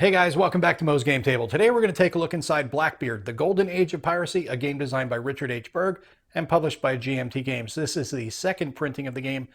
Hey guys, welcome back to Mo's Game Table. Today we're going to take a look inside Blackbeard, the Golden Age of Piracy, a game designed by Richard H. Berg and published by GMT Games. This is the second printing of the game.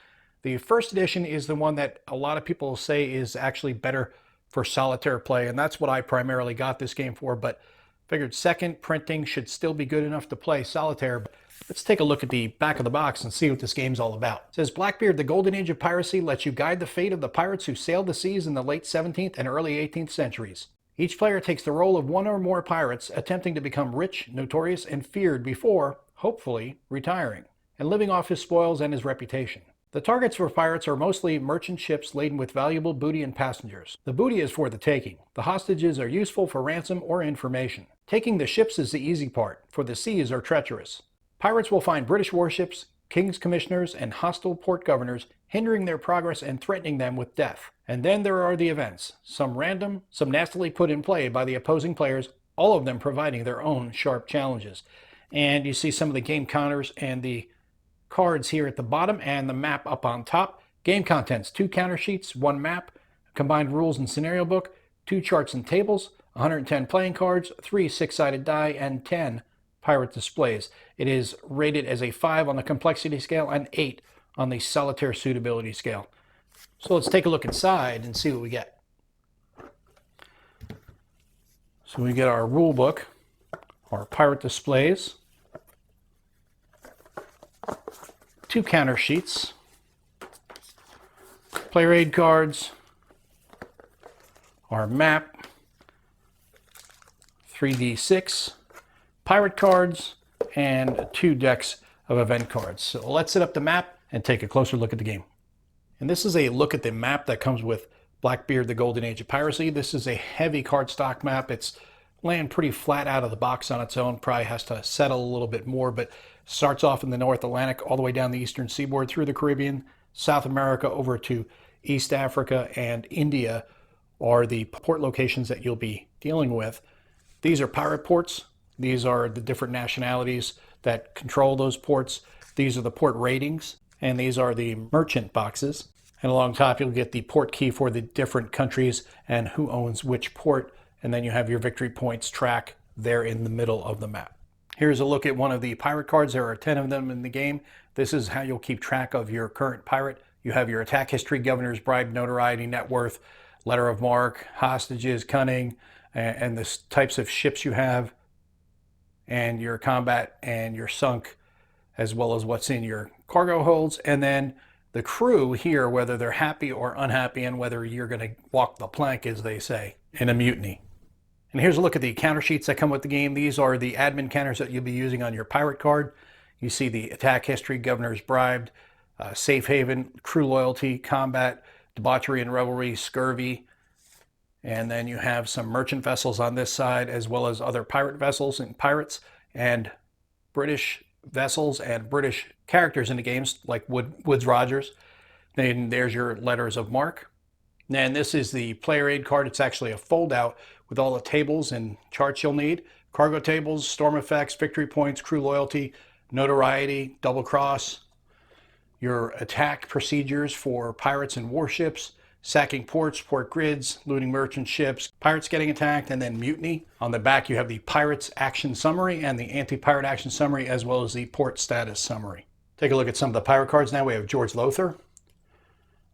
The first edition is the one that a lot of people say is actually better for solitaire play, and that's what I primarily got this game for, but figured second printing should still be good enough to play solitaire. Let's take a look at the back of the box and see what this game's all about. It says, Blackbeard, the Golden Age of Piracy lets you guide the fate of the pirates who sailed the seas in the late 17th and early 18th centuries. Each player takes the role of one or more pirates, attempting to become rich, notorious, and feared before, hopefully, retiring, and living off his spoils and his reputation. The targets for pirates are mostly merchant ships laden with valuable booty and passengers. The booty is for the taking. The hostages are useful for ransom or information. Taking the ships is the easy part, for the seas are treacherous. Pirates will find British warships, king's commissioners, and hostile port governors hindering their progress and threatening them with death. And then there are the events, some random, some nastily put in play by the opposing players, all of them providing their own sharp challenges. And you see some of the game counters and the cards here at the bottom and the map up on top. Game contents, 2 counter sheets, 1 map, combined rules and scenario book, 2 charts and tables, 110 playing cards, 3 6-sided die, and 10 pirate displays. It is rated as a 5 on the complexity scale and 8 on the solitaire suitability scale. So let's take a look inside and see what we get. So we get our rule book, our pirate displays, 2 counter sheets, player aid cards, our map, 3d6, pirate cards, and 2 decks of event cards. So let's set up the map and take a closer look at the game. And this is a look at the map that comes with Blackbeard, the Golden Age of Piracy. This is a heavy cardstock map. It's laying pretty flat out of the box on its own. Probably has to settle a little bit more, but starts off in the North Atlantic all the way down the eastern seaboard through the Caribbean, South America over to East Africa, and India are the port locations that you'll be dealing with. These are pirate ports. These are the different nationalities that control those ports. These are the port ratings, and these are the merchant boxes. And along top, you'll get the port key for the different countries and who owns which port. And then you have your victory points track there in the middle of the map. Here's a look at one of the pirate cards. There are 10 of them in the game. This is how you'll keep track of your current pirate. You have your attack history, governor's bribe, notoriety, net worth, letter of marque, hostages, cunning, and the types of ships you have, and your combat and your sunk, as well as what's in your cargo holds. And then the crew here, whether they're happy or unhappy, and whether you're going to walk the plank, as they say, in a mutiny. And here's a look at the counter sheets that come with the game. These are the admin counters that you'll be using on your pirate card. You see the attack history, governor's bribed, safe haven, crew loyalty, combat, debauchery and revelry, scurvy. And then you have some merchant vessels on this side, as well as other pirate vessels and pirates, and British vessels and British characters in the games, like Woodes Rogers. Then there's your letters of marque. And this is the player aid card. It's actually a fold out with all the tables and charts you'll need. Cargo tables, storm effects, victory points, crew loyalty, notoriety, double cross, your attack procedures for pirates and warships, sacking ports, port grids, looting merchant ships, pirates getting attacked, and then mutiny. On the back, you have the pirates action summary and the anti-pirate action summary, as well as the port status summary. Take a look at some of the pirate cards now. We have George Lothar,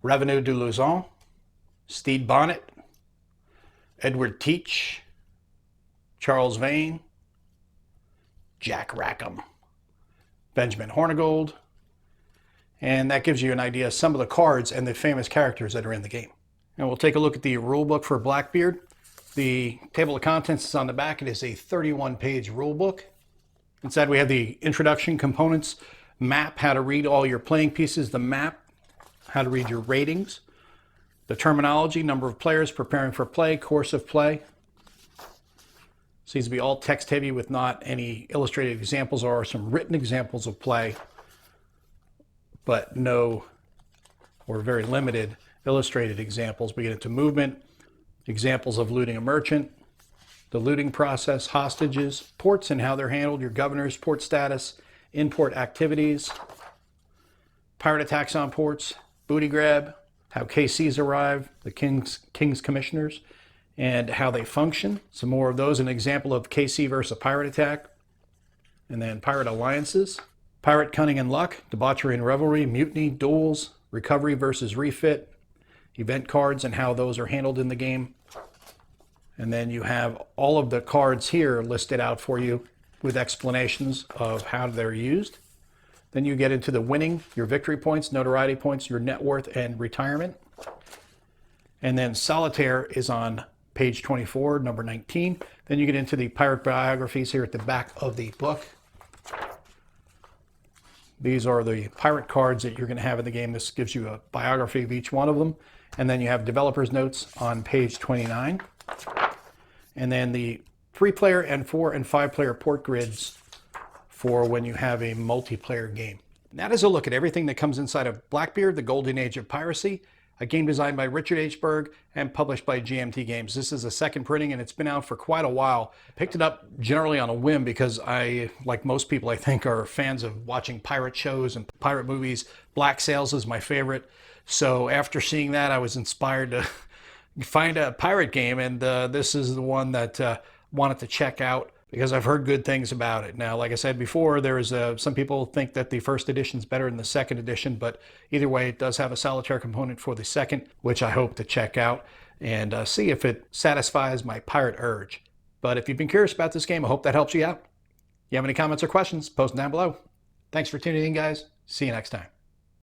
Revenue de Luzon, Stede Bonnet, Edward Teach, Charles Vane, Jack Rackham, Benjamin Hornigold. And that gives you an idea of some of the cards and the famous characters that are in the game. And we'll take a look at the rule book for Blackbeard. The table of contents is on the back. It is a 31-page rule book. Inside we have the introduction, components, map, how to read all your playing pieces, the map, how to read your ratings, the terminology, number of players, preparing for play, course of play. Seems to be all text heavy with not any illustrated examples or some written examples of play, but no, or very limited illustrated examples. We get into movement, examples of looting a merchant, the looting process, hostages, ports and how they're handled, your governor's port status, in-port activities, pirate attacks on ports, booty grab, how KCs arrive, the King's Commissioners, and how they function. Some more of those, an example of KC versus pirate attack, and then pirate alliances, pirate cunning and luck, debauchery and revelry, mutiny, duels, recovery versus refit, event cards and how those are handled in the game. And then you have all of the cards here listed out for you with explanations of how they're used. Then you get into the winning, your victory points, notoriety points, your net worth, and retirement. And then solitaire is on page 24, number 19. Then you get into the pirate biographies here at the back of the book. These are the pirate cards that you're going to have in the game. This gives you a biography of each one of them. And then you have developer's notes on page 29. And then the 3-player and 4- and 5-player port grids for when you have a multiplayer game. And that is a look at everything that comes inside of Blackbeard, the Golden Age of Piracy, a game designed by Richard H. Berg and published by GMT Games. This is a second printing and it's been out for quite a while. I picked it up generally on a whim because I, like most people I think, are fans of watching pirate shows and pirate movies. Black Sails is my favorite. So after seeing that, I was inspired to find a pirate game, and this is the one that wanted to check out because I've heard good things about it. Now, like I said before, some people think that the first edition is better than the second edition, but either way, it does have a solitaire component for the second, which I hope to check out and see if it satisfies my pirate urge. But if you've been curious about this game, I hope that helps you out. If you have any comments or questions, post them down below. Thanks for tuning in, guys. See you next time.